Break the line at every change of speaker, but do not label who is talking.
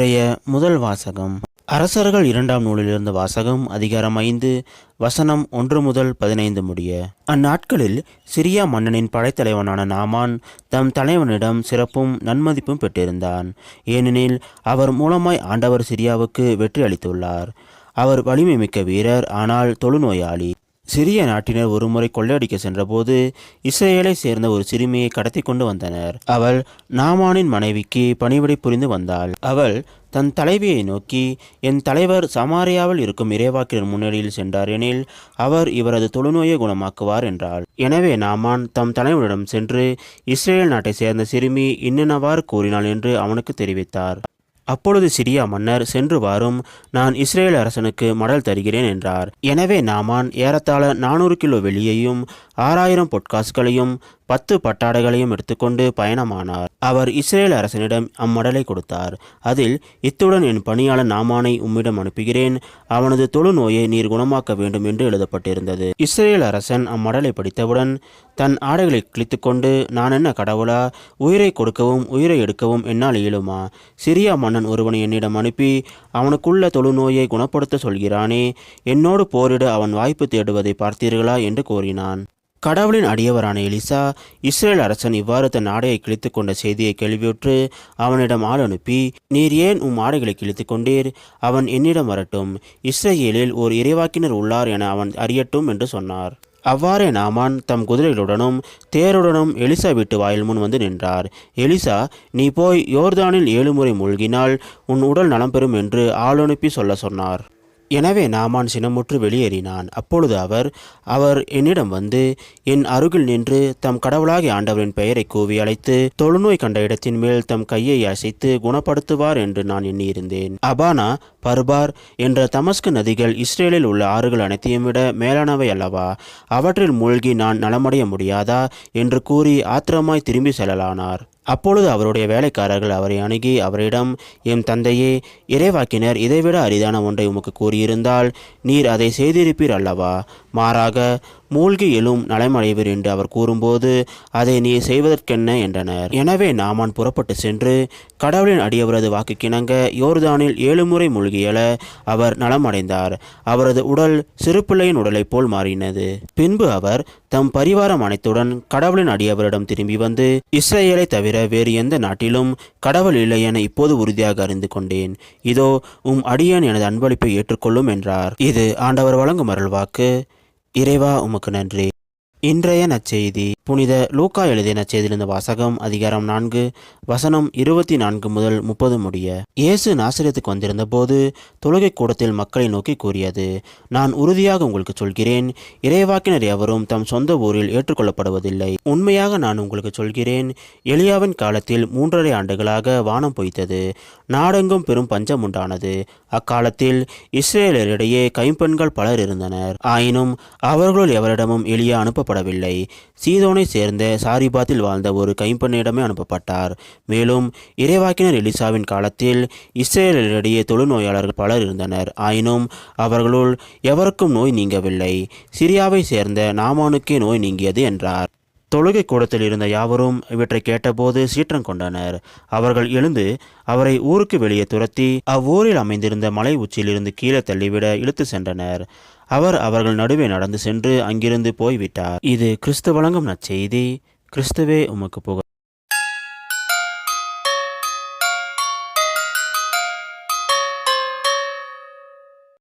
இன்றைய முதல் வாசகம் அரசர்கள் 2ஆம் நூலிலிருந்து வாசகம். அதிகாரம் 5 வசனம் 1 முதல் 15 முடிய. அந்நாட்களில் சிரியா மன்னனின் படைத்தலைவனான நாமான் தம் தலைவனிடம் சிறப்பும் நன்மதிப்பும் பெற்றிருந்தான். ஏனெனில் அவர் மூலமாய் ஆண்டவர் சிரியாவுக்கு வெற்றி அளித்துள்ளார். அவர் வலிமை மிக்க வீரர், ஆனால் தொழுநோயாளி. சிரிய நாட்டினர் ஒருமுறை கொள்ளையடிக்க சென்றபோது இஸ்ரேலை சேர்ந்த ஒரு சிறுமியை கடத்தி கொண்டு வந்தனர். அவள் நாமானின் மனைவிக்கு பணிவிடை புரிந்து வந்தாள். அவள் தன் தலைவியை நோக்கி, என் தலைவர் சமாரியாவில் இருக்கும் இறைவாக்கினர் முன்னணியில் சென்றார் எனில் அவர் இவரது தொழுநோயை குணமாக்குவார் என்றாள். எனவே நாமான் தம் தலைவனிடம் சென்று இஸ்ரேல் நாட்டை சேர்ந்த சிறுமி இன்னென்னவாறு கூறினாள் என்று அவனுக்கு தெரிவித்தார். அப்பொழுது சிரியா மன்னர், சென்று வாரும், நான் இஸ்ரேல் அரசனுக்கு மடல் தருகிறேன் என்றார். எனவே நாமான் ஏறத்தாழ 400 கிலோ வெள்ளியையும் 6000 பொற்காசுகளையும் 10 பட்டாடைகளையும் எடுத்துக்கொண்டு பயணமானார். அவர் இஸ்ரேல் அரசனிடம் அம்மடலை கொடுத்தார். அதில், இத்துடன் என் பணியாளர் நாமானை உம்மிடம் அனுப்புகிறேன், அவனது தொழுநோயை நீர் குணமாக்க வேண்டும் என்று எழுதப்பட்டிருந்தது. இஸ்ரேல் அரசன் அம்மடலை படித்தவுடன் தன் ஆடைகளை கிழித்து கொண்டு, நான் என்ன கடவுளா? உயிரை கொடுக்கவும் உயிரை எடுக்கவும் என்னால் இயலுமா? சிரியா மன்னன் ஒருவனை என்னிடம் அனுப்பி அவனுக்குள்ள தொழுநோயை குணப்படுத்த சொல்கிறானே, என்னோடு போரிட அவன் வாய்ப்பு தேடுவதை பார்த்தீர்களா என்று கூறினான். கடவுளின் அடியவரான எலிசா இஸ்ரேல் அரசன் இவ்வாறு தன் ஆடையை கிழித்து கொண்ட செய்தியை கேள்வியுற்று அவனிடம் ஆள் அனுப்பி, நீர் ஏன் உம் ஆடைகளை கிழித்து கொண்டீர்? அவன் என்னிடம் வரட்டும், இஸ்ரேலில் ஓர் இறைவாக்கினர் உள்ளார் என அவன் அறியட்டும் என்று சொன்னார். அவ்வாறே நாமான் தம் குதிரைகளுடனும் தேருடனும் எலிசா வீட்டு வாயில் முன் வந்து நின்றார். எலிசா, நீ போய் யோர்தானில் 7 முறை மூழ்கினால் உன் உடல் நலம் பெறும் என்று ஆள் அனுப்பி சொன்னார். எனவே நாமான் சினமுற்று வெளியேறினான். அப்பொழுது அவர் என்னிடம் வந்து என் அருகில் நின்று தம் கடவுளாகிய ஆண்டவரின் பெயரை கூவி அழைத்து தொழுநோய் கண்ட இடத்தின் மேல் தம் கையை அசைத்து குணப்படுத்துவார் என்று நான் எண்ணியிருந்தேன். அபானா, பர்பார் என்ற தமஸ்கு நதிகள் இஸ்ரேலில் உள்ள ஆறுகள் அனைத்தையும் விட மேலானவை அல்லவா? அவற்றில் மூழ்கி நான் நலமடைய முடியாதா என்று கூறி ஆத்திரமாய் திரும்பி செல்லலானார். அப்பொழுது அவருடைய வேலைக்காரர்கள் அவரை அணுகி அவரிடம், எம் தந்தையே, இறைவாக்கினர் இதைவிட அரிதான ஒன்றை உமக்கு கூறியிருந்தால் நீர் அதை செய்திருப்பீர் அல்லவா? மாறாக மூழ்கி எழும் நலமடைவீர் என்று அவர் கூறும்போது அதை நீ செய்வதற்கென்ன என்றனர். எனவே நாமான் புறப்பட்டு சென்று கடவுளின் அடியவரது வாக்குக்கிணங்க யோர்தானில் 7 முறை மூழ்கியல அவர் நலமடைந்தார். அவரது உடல் சிறுபிள்ளையின் உடலைப் போல் மாறினது. பின்பு அவர் தம் பரிவாரம் அனைத்துடன் கடவுளின் அடியவரிடம் திரும்பி வந்து, இஸ்ரேலை தவிர வேறு எந்த நாட்டிலும் கடவுள் இல்லை என இப்போது உறுதியாக அறிந்து கொண்டேன். இதோ உம் அடியேன் எனது அன்பளிப்பை ஏற்றுக்கொள்ளும் என்றார். இது ஆண்டவர் வழங்கும் அருள்வாக்கு. இறைவா, உமக்கு நன்றி. இன்றைய நற்செய்தி புனித லூக்கா எழுதிய நற்செய்தியிலிருந்து வாசகம். அதிகாரம் 4 வசனம் 24 முதல் 30 முடிய. இயேசு நாசரேத்துக்கு வந்திருந்த போது தொழுகை கூடத்தில் மக்களை நோக்கி கூறியது, நான் உறுதியாக உங்களுக்கு சொல்கிறேன், இறைவாக்கினர் எவரும் தம் சொந்த ஊரில் ஏற்றுக்கொள்ளப்படுவதில்லை. உண்மையாக நான் உங்களுக்கு சொல்கிறேன், எலியாவின் காலத்தில் 3½ ஆண்டுகளாக வானம் பொய்த்தது, நாடெங்கும் பெரும் பஞ்சம் உண்டானது. அக்காலத்தில் இஸ்ரேலரிடையே கைம்பெண்கள் பலர் இருந்தனர். ஆயினும் அவர்களுள் எவரிடமும் எலியா அனுப்பப்படவில்லை. சீதோனை சேர்ந்த சாரிபாத்தில் வாழ்ந்த ஒரு கைம்பெண்ணிடமே அனுப்பப்பட்டார். மேலும் இறைவாக்கினர் எலிசாவின் காலத்தில் இஸ்ரேலரிடையே தொழுநோயாளர்கள் பலர் இருந்தனர். ஆயினும் அவர்களுள் எவருக்கும் நோய் நீங்கவில்லை. சிரியாவை சேர்ந்த நாமானுக்கே நோய் நீங்கியது என்றார். தொழுகை கூடத்தில் இருந்த யாவரும் இவற்றை கேட்டபோது சீற்றம் கொண்டனர். அவர்கள் எழுந்து அவரை ஊருக்கு வெளியே துரத்தி அவ்வூரில் அமைந்திருந்த மலை உச்சியிலிருந்து கீழே தள்ளிவிட இழுத்து சென்றனர். அவர் அவர்கள் நடுவே நடந்து சென்று அங்கிருந்து போய்விட்டார். இது கிறிஸ்து வழங்கும் நற்செய்தி. கிறிஸ்துவே உமக்கு புகழ்.